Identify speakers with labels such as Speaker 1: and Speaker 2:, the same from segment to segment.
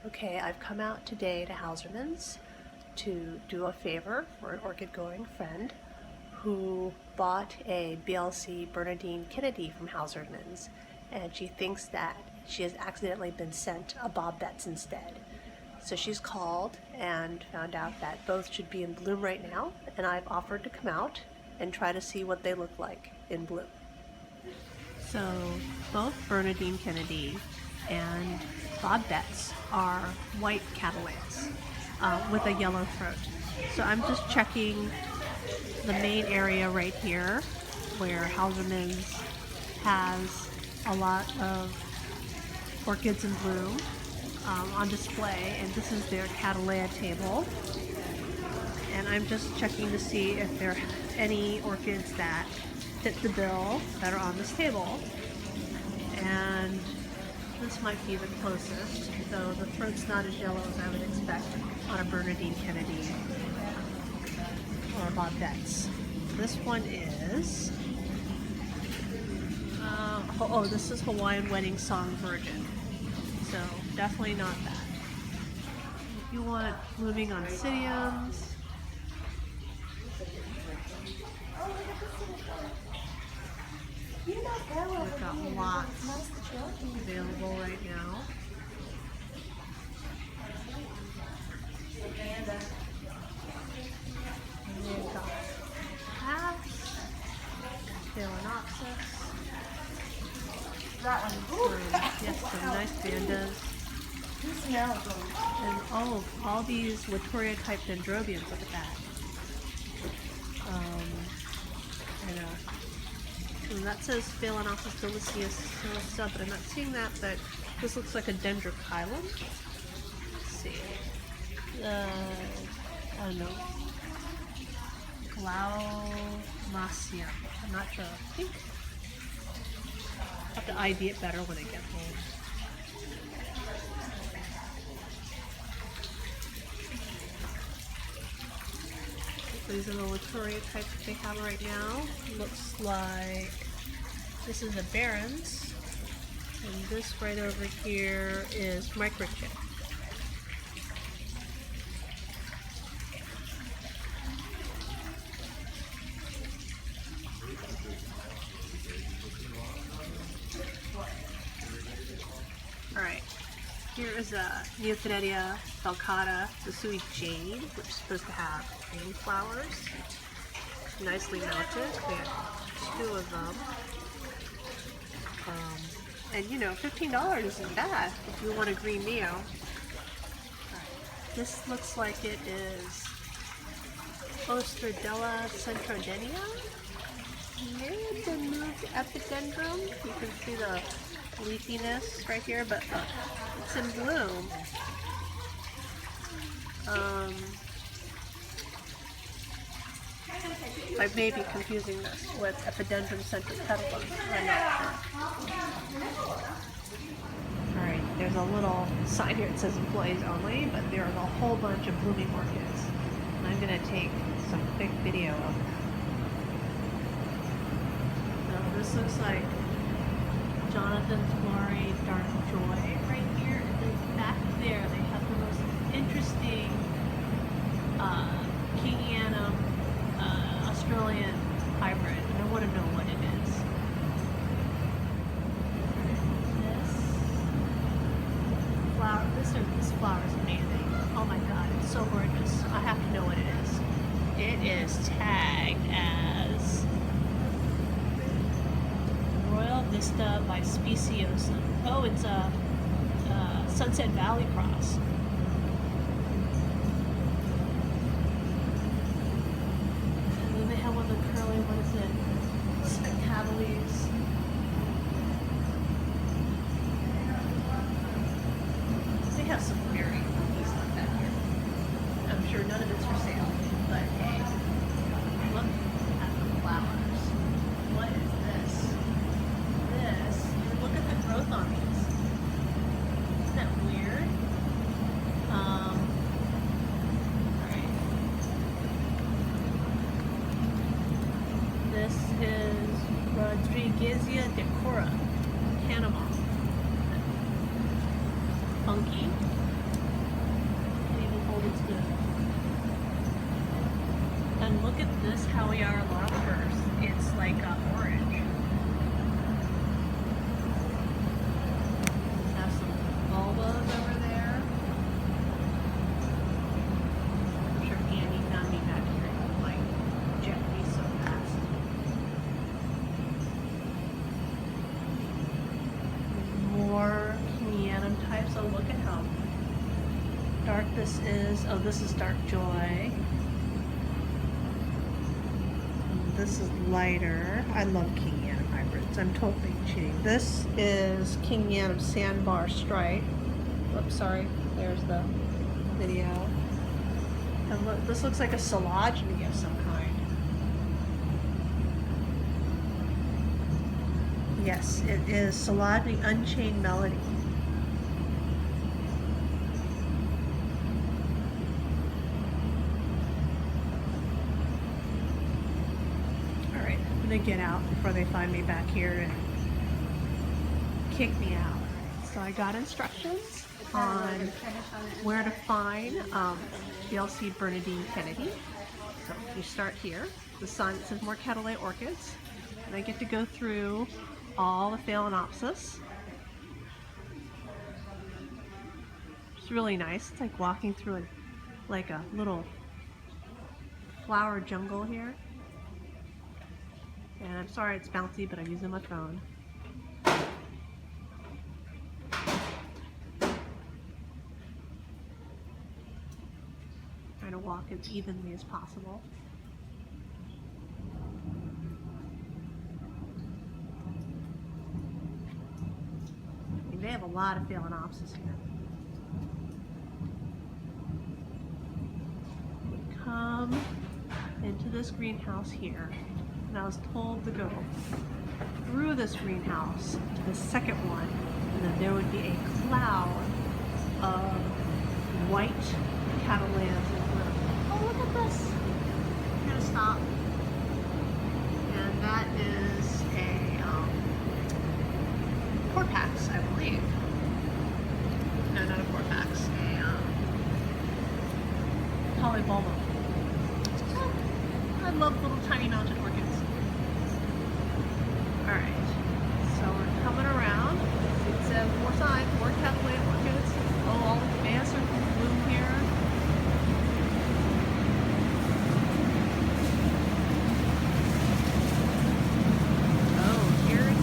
Speaker 1: Okay, I've come out today to Hausermann's to do a favor for an orchid going friend who bought a BLC Bernadine Kennedy from Hausermann's, and she thinks that she has accidentally been sent a Bob Betts instead. So she's called and found out that both should be in bloom right now, and I've offered to come out and try to see what they look like in bloom. So both Bernadine Kennedy and Bob Betts are white Cattleyas with a yellow throat. So I'm just checking the main area right here where Hausermann's has a lot of orchids in bloom on display, and this is their Cattleyas table. And I'm just checking to see if there are any orchids that fit the bill that are on this table. And this might be the closest, though the throat's not as yellow as I would expect on a Bernadine Kennedy or a Bob Betts. This one is, this is Hawaiian Wedding Song Virgin. So definitely not that. If you want blooming oncidiums, we've got lots available right now. And we've got caps, Phalaenopsis.
Speaker 2: That one.
Speaker 1: Yes, some nice bandas. And all these Latoria type dendrobiums, look at that. I know. And that says Phalaenopsis delicia, but I'm not seeing that, but this looks like a dendrochilum. Let's see. I don't know. Glaumacia. I'm not sure. I think I'll have to ID it better when I get home. These are the Latoria types that they have right now. Looks like this is a Barron's, and this right over here is microchip. Alright, here is a Neofinetia falcata, the Sui Jade, which is supposed to have green flowers. Nicely mounted. We have two of them. And you know, $15 isn't bad if you want a green Neo. Right. This looks like it is Ostradella centrodenia. May have been moved to epidendrum. You can see the leafiness right here, but it's in bloom. I may be confusing this with Epidendrum centripetalum. I'm not sure. Alright, there's a little sign here that says employees only, but there's a whole bunch of blooming orchids. And I'm going to take some quick video of that. So this looks like Jonathan's Glory Dark Joy right here, and then back there they have the most interesting Kingianum Australian hybrid. I want to know what it is. This flower is amazing. Oh my god, it's so gorgeous. I have to know what it is. It is tagged as Royal Vista by Speciosum. Oh, it's a Sunset Valley cross. And then they have one of the curly, what is it? Cattleyas. They have some very cool stuff back here. I'm sure none of it's for sale, but hey, look at the flowers. What is this? Look at the growth on these. Isn't that weird? Alright. This is Rodriguezia decora, Panama. Funky. It's good. And look at this Howie our lobsters. It's like orange. Have some bulbas over there. I'm sure Andy found me back here and like jet me so fast. More Kingianum types. Oh, look at how dark this is. Oh, this is dark joy. This is lighter. I love Kingianum hybrids. I'm totally cheating. This is Kingianum sandbar stripe. Oops, sorry. There's the video. And look, this looks like a collagenous of some kind. Yes, it is collagenous Unchained Melody. To get out before they find me back here and kick me out. So I got instructions on where to find BLC Bernadine Kennedy. So you start here. The sign that says more Cattleyas orchids. And I get to go through all the Phalaenopsis. It's really nice. It's like walking through a little flower jungle here. And I'm sorry it's bouncy, but I'm using my phone. Trying to walk as evenly as possible. I mean, they have a lot of Phalaenopsis here. We come into this greenhouse here. And I was told to go through this greenhouse to the second one, and then there would be a cloud of white Cattleyas. Oh, look at this! I'm gonna stop. And that is a Porpax, I believe. No, not a Porpax. A Polybulbum. I love little tiny mountain orchids. Alright, so we're coming around. It's more signs, more Cattleyas orchids. Oh, all the plants are in bloom here. Oh, here's.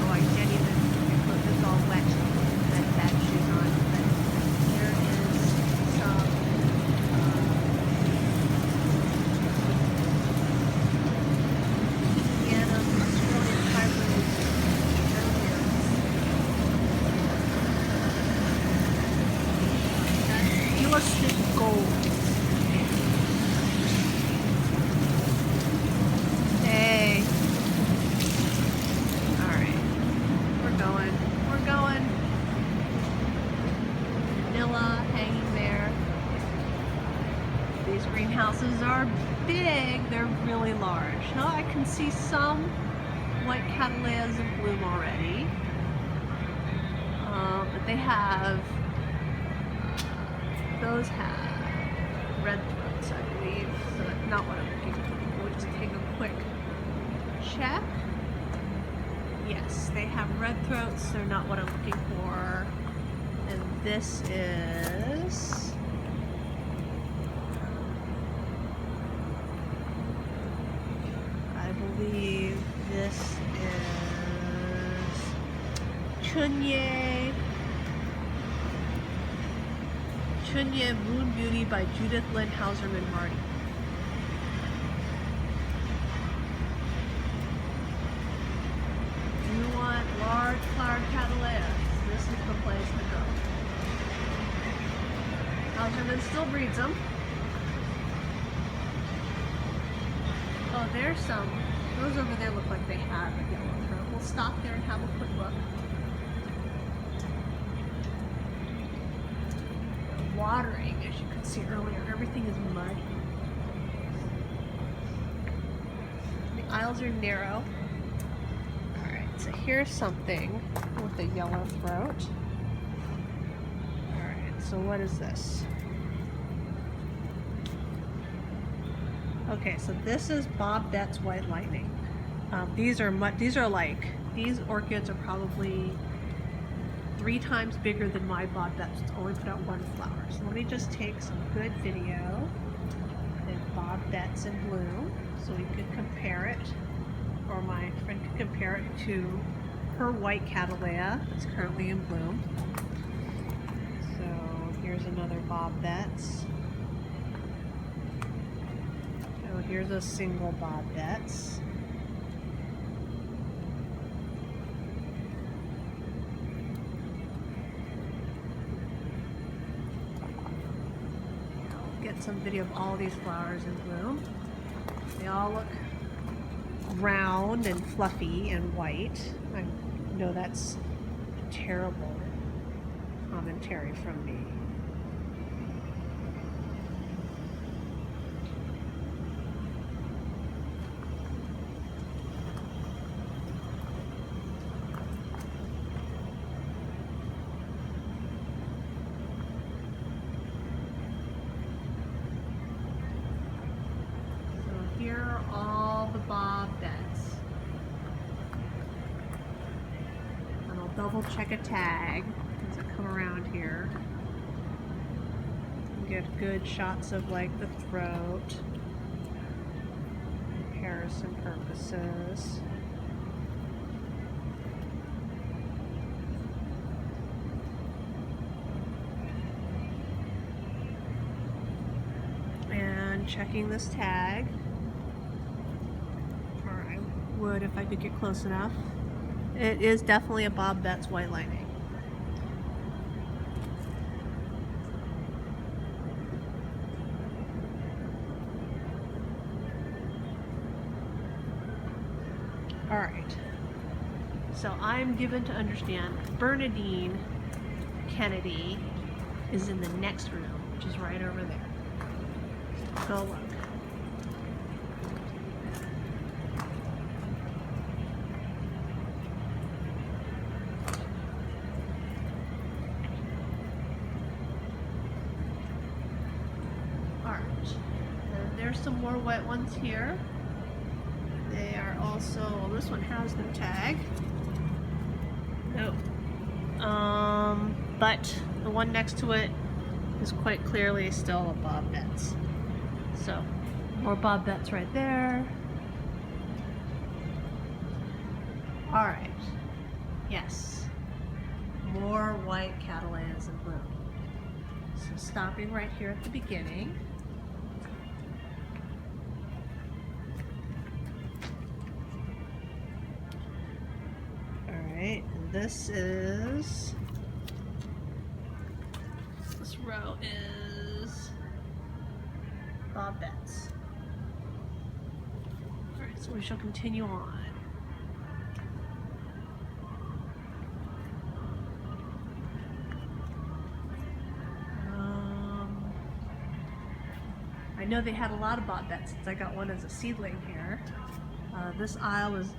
Speaker 1: Oh, I can't even. Look, it's all wet. I have bad shoes on. But here is some. Gold. Hey. Alright. We're going. We're going. Vanilla hanging there. These greenhouses are big. They're really large. Now I can see some white Cattleyas in bloom already. But they have those have red throats, I believe, so that's not what I'm looking for. We'll just take a quick check. Yes, they have red throats, they're not what I'm looking for. And this is... I believe this is... Chunye Moon Beauty by Judith Lynn Hausermann Marty. You want large flowered Cattleyas, this is the place to go. Hausermann still breeds them. Oh, there's some. Those over there look like they have a yellow throat. We'll stop there and have a quick look. Watering, as you could see earlier, everything is muddy. The aisles are narrow. Alright, so here's something with a yellow throat. Alright, so what is this? Okay, so this is Bob Bett's White Lightning. These orchids are probably 3 times bigger than my Bob Bett's. It's only put out 1 flower. So let me just take some good video of Bob Bett's in bloom so we could compare it, or my friend could compare it to her white Cattleyas that's currently in bloom. So here's another Bob Bett's. So here's a single Bob Bett's. Some video of all these flowers in bloom. They all look round and fluffy and white. I know that's terrible commentary from me. Here are all the Bob Bett's. And I'll double check a tag as I come around here. And get good shots of like the throat, comparison purposes. And checking this tag. Would if I could get close enough. It is definitely a Bob Bett's White Lightning. Alright, so I'm given to understand Bernadine Kennedy is in the next room, which is right over there. So go look. There's some more wet ones here. They are also, well, this one has no tag. Nope. But the one next to it is quite clearly still a Bob Bett's. So, more Bob Bett's right there. Alright. Yes. More white Cattleyas in bloom. So stopping right here at the beginning. This row is Bob Bett's. Alright, so we shall continue on. I know they had a lot of Bob Bett's since I got one as a seedling here. This aisle is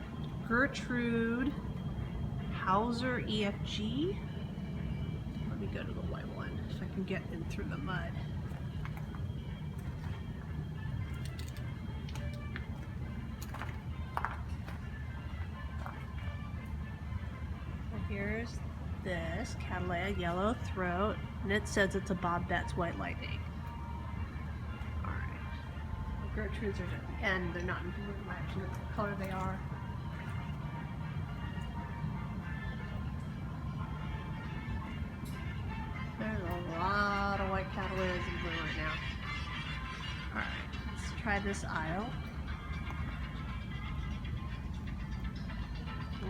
Speaker 1: Gertrude Hauser EFG. Let me go to the white one if I can get in through the mud. And here's this Cattleyas Yellow Throat, and it says it's a Bob Bett's White Lightning. Alright. The Gertrudes are at the end, they're not in bloom. I actually know what color they are. There's a lot of white Cattleyas in bloom right now. Alright, let's try this aisle.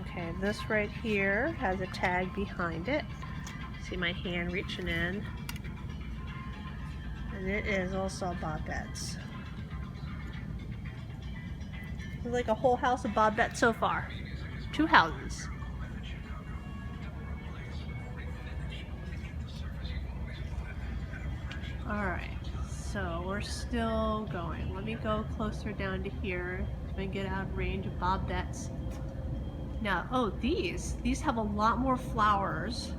Speaker 1: Okay, this right here has a tag behind it. See my hand reaching in. And it is also Bob Bett's. There's like a whole house of Bob Bett's so far. 2 houses. Alright, so we're still going. Let me go closer down to here so I can get out of range of Bob Bett's. Now, oh, these have a lot more flowers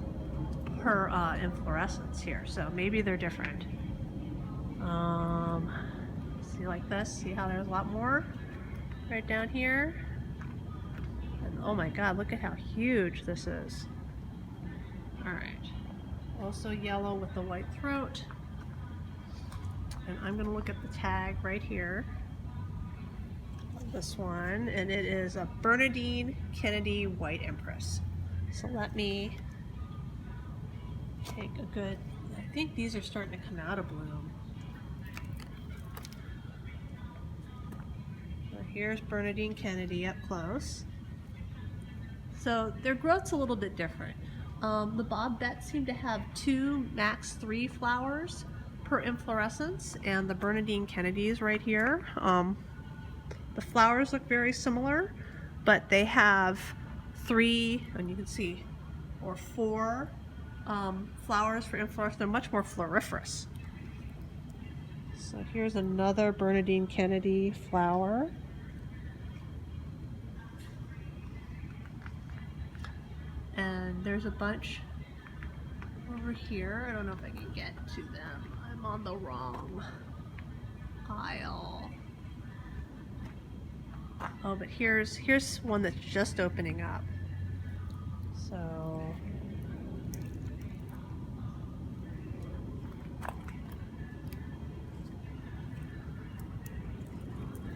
Speaker 1: per inflorescence here, so maybe they're different. See, like this? See how there's a lot more right down here? And oh my god, look at how huge this is. Alright. Also yellow with the white throat. And I'm going to look at the tag right here. This one, and it is a Bernadine Kennedy White Empress. So let me take a good, I think these are starting to come out of bloom. So here's Bernadine Kennedy up close. So their growth's a little bit different. The Bob Bett seem to have 2, max 3 flowers per inflorescence, and the Bernadine Kennedys right here. The flowers look very similar, but they have 3, and you can see, or 4 flowers for inflorescence. They're much more floriferous. So here's another Bernadine Kennedy flower. And there's a bunch over here. I don't know if I can get to them. I'm on the wrong aisle. Oh, but here's one that's just opening up. So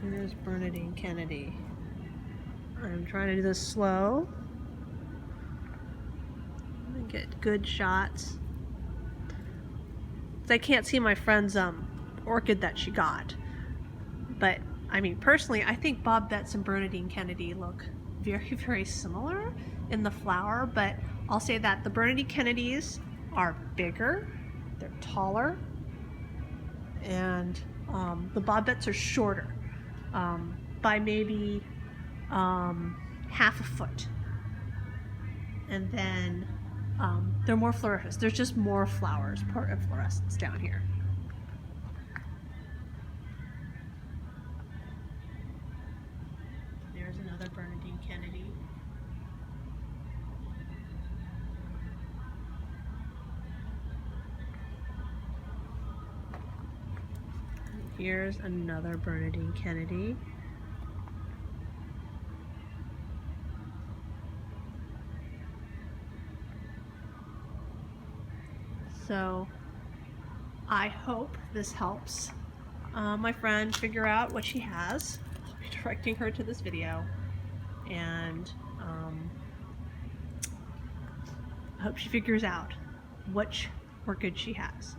Speaker 1: here's Bernadine Kennedy. I'm trying to do this slow. Get good shots. I can't see my friend's orchid that she got, but I mean, personally, I think Bob Betts and Bernadine Kennedy look very, very similar in the flower, but I'll say that the Bernadine Kennedys are bigger, they're taller, and the Bob Betts are shorter by maybe half a foot, and then they're more floriferous. There's just more flowers per inflorescence down here. There's another Bernadine Kennedy. And here's another Bernadine Kennedy. So I hope this helps my friend figure out what she has. I'll be directing her to this video, and I hope she figures out which orchid she has.